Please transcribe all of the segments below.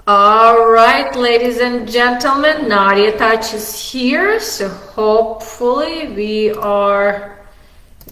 All right, ladies and gentlemen, Nadia Touch is here, so hopefully we are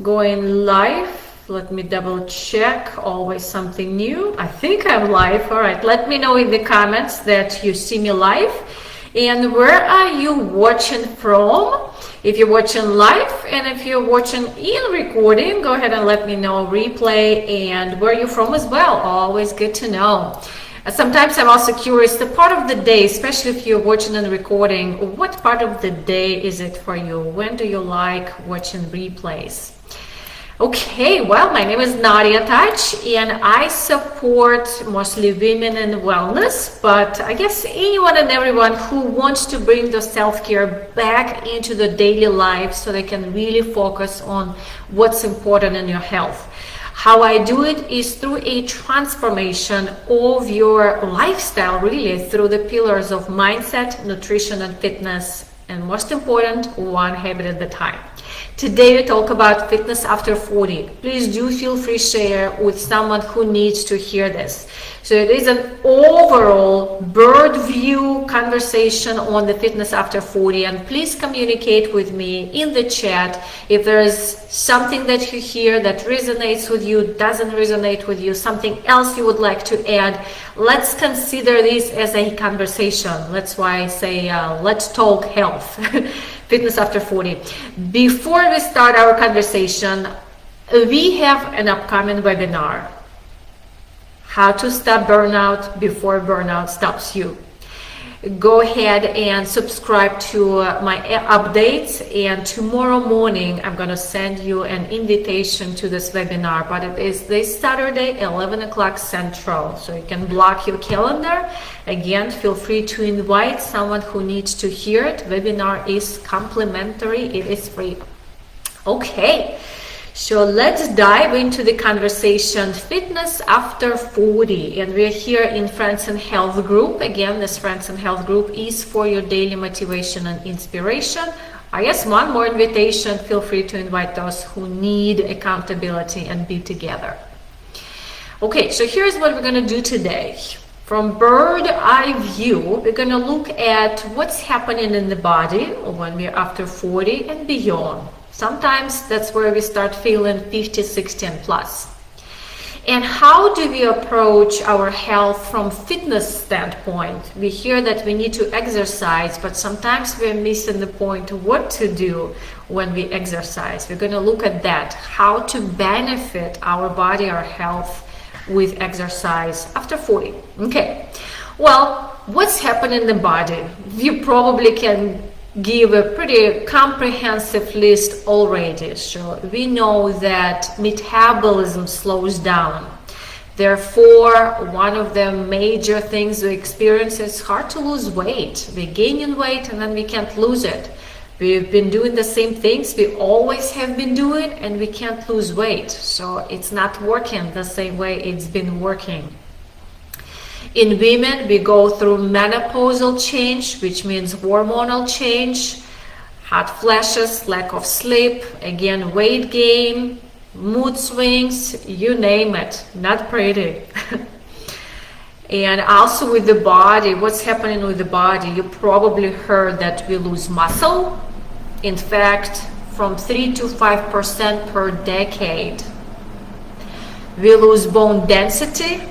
going live. Let me double check, always something new. I think I'm live. All right, let me know in the comments that you see me live. And where are you watching from? If you're watching live and if you're watching in recording, go ahead and let me know replay and where you're from as well. Always good to know. Sometimes I'm also curious, the part of the day, especially if you're watching and recording, what part of the day is it for you? When do you like watching replays? Okay, well, my name is Nadia Touch and I support mostly women in wellness, but I guess anyone and everyone who wants to bring the self-care back into the daily life so they can really focus on what's important in your health. How I do it is through a transformation of your lifestyle, really, through the pillars of mindset, nutrition, and fitness, and most important, one habit at a time. Today we talk about fitness after 40. Please do feel free to share with someone who needs to hear this. So it is an overall bird view conversation on the fitness after 40, and please communicate with me in the chat if there is something that you hear that resonates with you, doesn't resonate with you, something else you would like to add. Let's consider this as a conversation. That's why I say let's talk health. Fitness after 40. Before we start our conversation, we have an upcoming webinar. How to stop burnout before burnout stops you. Go ahead and subscribe to my updates, and tomorrow morning I'm going to send you an invitation to this webinar, but it is this Saturday 11 o'clock Central, so you can block your calendar. Again, feel free to invite someone who needs to hear it. Webinar is complimentary, it is free. Okay, so let's dive into the conversation, fitness after 40, and we're here in Friends and Health group. Again, this Friends and Health group is for your daily motivation and inspiration. I guess one more invitation, feel free to invite those who need accountability and be together. Okay, so here's what we're going to do today. From bird eye view, we're going to look at what's happening in the body when we're after 40 and beyond. Sometimes that's where we start feeling 50, 60 and plus. And how do we approach our health from fitness standpoint? We hear that we need to exercise, but sometimes we're missing the point of what to do when we exercise. We're going to look at that, how to benefit our body, our health with exercise after 40. Okay, well, what's happening in the body? You probably can give a pretty comprehensive list already. So we know that metabolism slows down. Therefore, one of the major things we experience is hard to lose weight. We're gaining weight and then we can't lose it. We've been doing the same things we always have been doing and we can't lose weight. So it's not working the same way it's been working. In women, we go through menopausal change, which means hormonal change, hot flashes, lack of sleep, again, weight gain, mood swings, you name it, not pretty. And also with the body, what's happening with the body? You probably heard that we lose muscle. In fact, from 3 to 5% per decade. We lose bone density.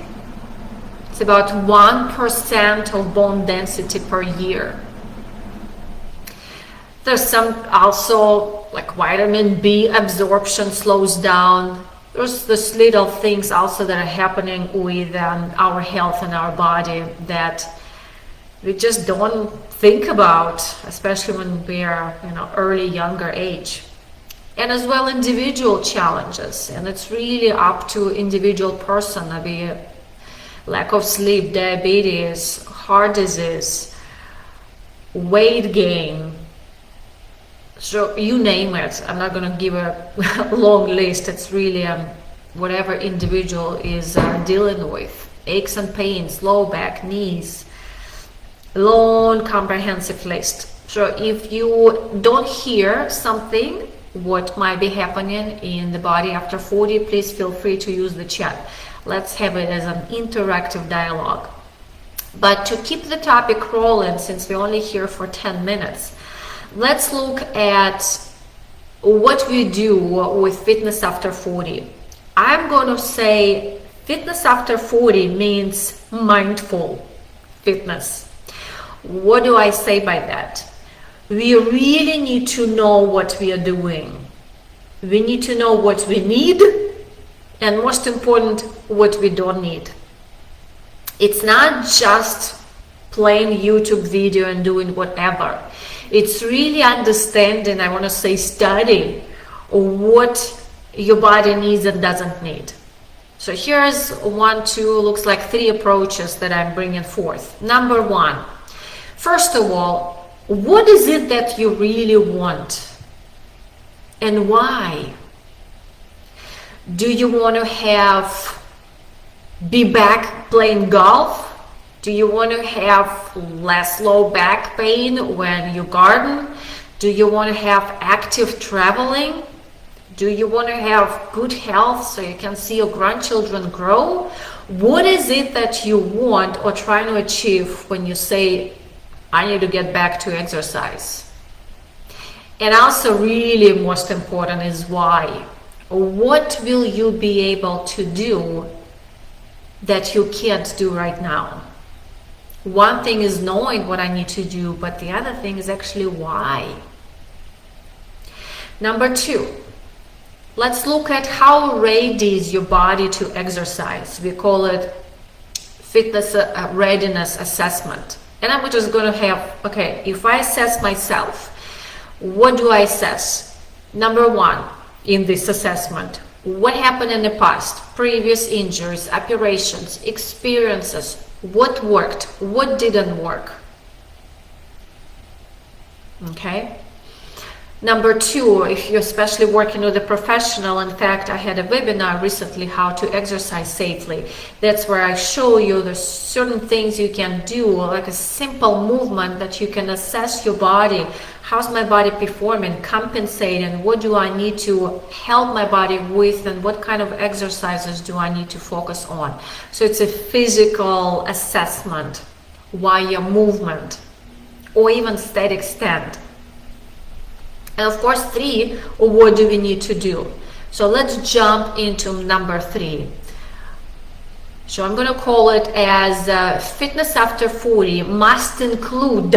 It's about 1% of bone density per year. There's some also like vitamin B absorption slows down. There's this little things also that are happening with our health and our body that we just don't think about, especially when we are, early, younger age. And as well, individual challenges, and it's really up to individual person. Maybe lack of sleep, diabetes, heart disease, weight gain. So you name it. I'm not going to give a long list. It's really whatever individual is dealing with. Aches and pains, low back, knees. Long, comprehensive list. So if you don't hear something, what might be happening in the body after 40, please feel free to use the chat. Let's have it as an interactive dialogue. But to keep the topic rolling, since we're only here for 10 minutes, let's look at what we do with fitness after 40. I'm going to say fitness after 40 means mindful fitness. What do I say by that? We really need to know what we are doing. We need to know what we need, and most important, what we don't need. It's not just playing YouTube video and doing whatever. It's really understanding, I want to say study, what your body needs and doesn't need. So here's 1, 2, looks like 3 approaches that I'm bringing forth. Number 1, first of all, what is it that you really want and why? Do you want to be back playing golf? Do you want to have less low back pain when you garden? Do you want to have active traveling? Do you want to have good health so you can see your grandchildren grow? What is it that you want or trying to achieve when you say, I need to get back to exercise? And also really most important is why. What will you be able to do that you can't do right now? One thing is knowing what I need to do, but the other thing is actually why. Number 2, let's look at how ready is your body to exercise. We call it fitness readiness assessment. And I'm just going to have, okay, if I assess myself, what do I assess? Number 1, in this assessment, what happened in the past, previous injuries, operations, experiences, what worked, what didn't work. Okay. Number 2, if you're especially working with a professional, in fact, I had a webinar recently, how to exercise safely. That's where I show you there's certain things you can do, like a simple movement that you can assess your body. How's my body performing, compensating, what do I need to help my body with, and what kind of exercises do I need to focus on. So it's a physical assessment via movement or even static stand. And of course 3, what do we need to do? So let's jump into number 3. So I'm going to call it as fitness after 40 must include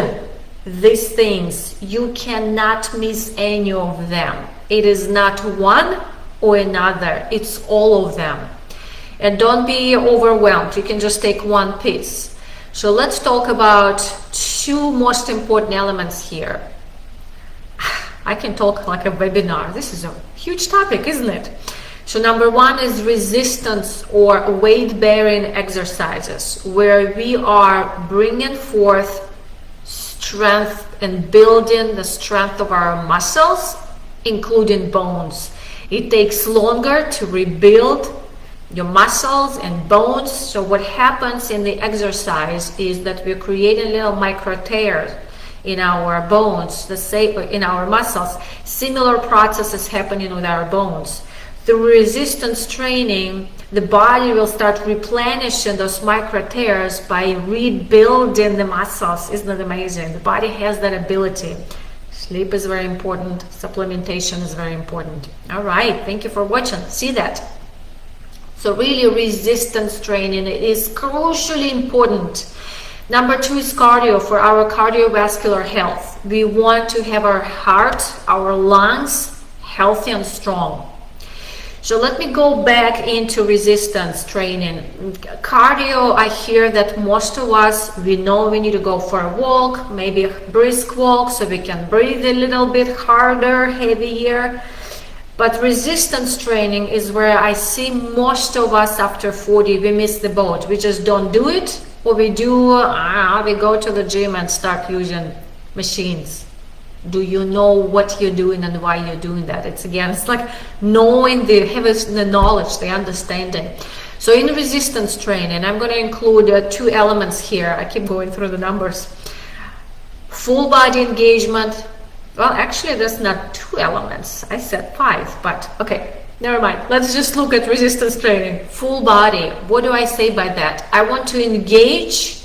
these things. You cannot miss any of them. It is not one or another, it's all of them. And don't be overwhelmed, you can just take one piece. So let's talk about 2 most important elements here. I can talk like a webinar. This is a huge topic, isn't it? So number 1 is resistance or weight-bearing exercises, where we are bringing forth strength and building the strength of our muscles, including bones. It takes longer to rebuild your muscles and bones. So what happens in the exercise is that we're creating little micro tears in our bones, in our muscles. Similar processes happening with our bones. Through resistance training, the body will start replenishing those micro tears by rebuilding the muscles. Isn't that amazing? The body has that ability. Sleep is very important. Supplementation is very important. All right, thank you for watching. See that? So really resistance training is crucially important. Number 2 is cardio for our cardiovascular health. We want to have our heart, our lungs healthy and strong. So let me go back into resistance training. Cardio, I hear that most of us, we know we need to go for a walk, maybe a brisk walk, so we can breathe a little bit harder, heavier. But resistance training is where I see most of us after 40, we miss the boat. We just don't do it. Or we go to the gym and start using machines. Do you know what you're doing and why you're doing that? It's like knowing having the knowledge, the understanding. So in resistance training, I'm going to include 2 elements here. I keep going through the numbers. Full body engagement. Well, actually, that's not 2 elements. I said 5, but okay. Never mind. Let's just look at resistance training. Full body. What do I say by that? I want to engage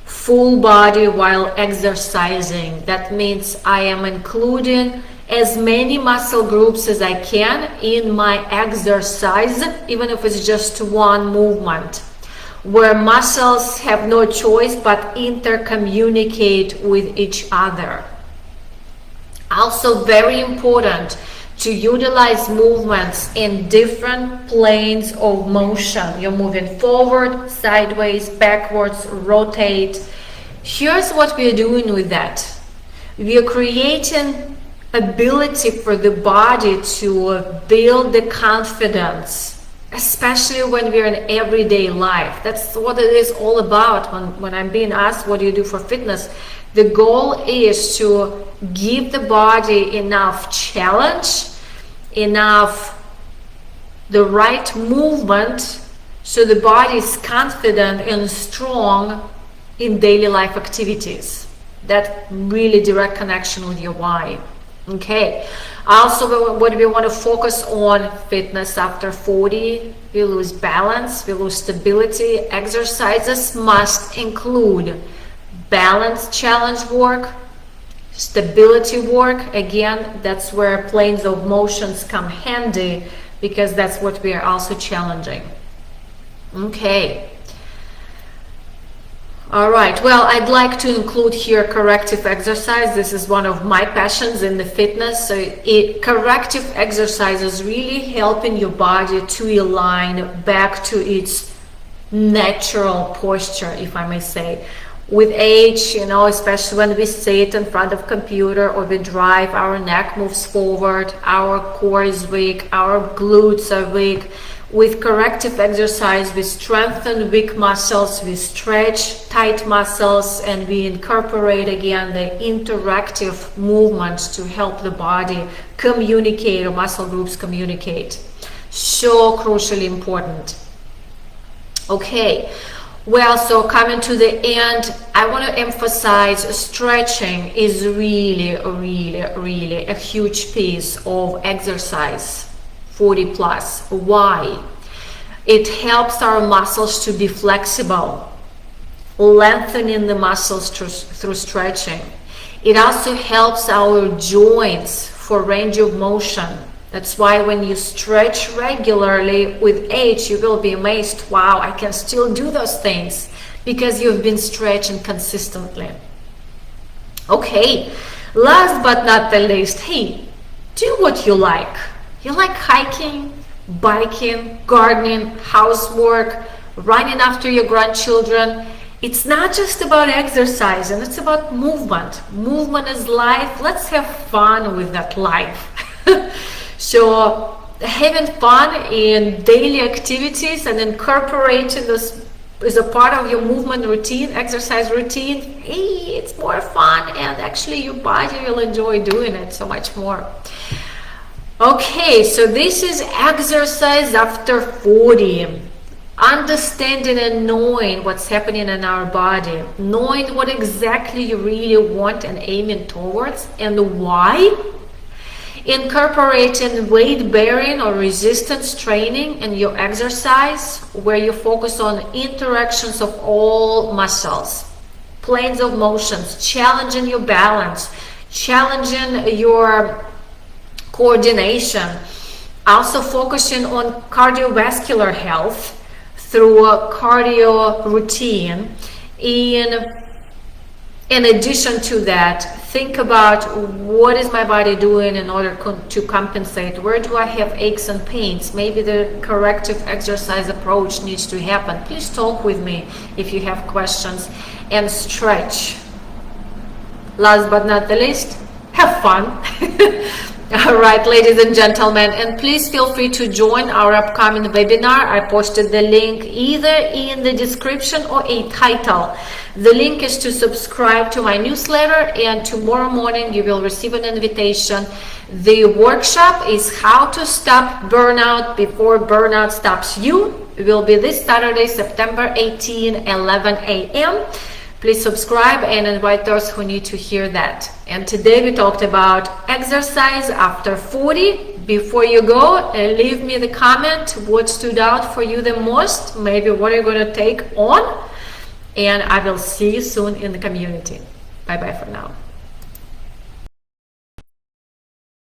full body while exercising. That means I am including as many muscle groups as I can in my exercise, even if it's just one movement, where muscles have no choice but intercommunicate with each other. Also very important to utilize movements in different planes of motion. You're moving forward, sideways, backwards, rotate. Here's what we're doing with that. We are creating ability for the body to build the confidence, especially when we're in everyday life. That's what it is all about. When I'm being asked, what do you do for fitness? The goal is to give the body enough challenge, enough the right movement, so the body is confident and strong in daily life activities. That really direct connection with your why. Okay, also what we want to focus on, fitness after 40, we lose balance, we lose stability. Exercises must include balance challenge work, stability work. Again, that's where planes of motions come handy, because that's what we are also challenging. Okay. All right, well, I'd like to include here corrective exercise. This is one of my passions in the fitness. So corrective exercise is really helping your body to align back to its natural posture, if I may say. With age, you know, especially when we sit in front of computer or we drive, our neck moves forward, our core is weak, our glutes are weak. With corrective exercise, we strengthen weak muscles, we stretch tight muscles, and we incorporate again the interactive movements to help the body communicate, or muscle groups communicate. So crucially important. Okay, well, so coming to the end, I want to emphasize stretching is really a huge piece of exercise. 40 plus. Why? It helps our muscles to be flexible, lengthening the muscles through stretching. It also helps our joints for range of motion. That's why when you stretch regularly with age, you will be amazed, wow, I can still do those things, because you've been stretching consistently. Okay, last but not the least, hey, do what you like. You like hiking, biking, gardening, housework, running after your grandchildren. It's not just about exercise, and it's about movement. Movement is life. Let's have fun with that life. So having fun in daily activities and incorporating this as a part of your movement routine, exercise routine, hey, it's more fun, and actually your body will enjoy doing it so much more. Okay, so this is exercise after 40. Understanding and knowing what's happening in our body, knowing what exactly you really want and aiming towards, and why. Incorporating weight bearing or resistance training in your exercise, where you focus on interactions of all muscles, planes of motions, challenging your balance, challenging your coordination, also focusing on cardiovascular health through a cardio routine. In addition to that, think about what is my body doing in order to compensate. Where do I have aches and pains? Maybe the corrective exercise approach needs to happen. Please talk with me if you have questions. And stretch. Last but not the least, have fun. All right, ladies and gentlemen, and please feel free to join our upcoming webinar. I posted the link either in the description or a title. The link is to subscribe to my newsletter, and tomorrow morning you will receive an invitation. The workshop is how to stop burnout before burnout stops you. It will be this Saturday, September 18, 11 a.m. Please subscribe and invite those who need to hear that. And today we talked about exercise after 40. Before you go, leave me the comment what stood out for you the most, maybe what you're going to take on. and I will see you soon in the community. Bye bye for now.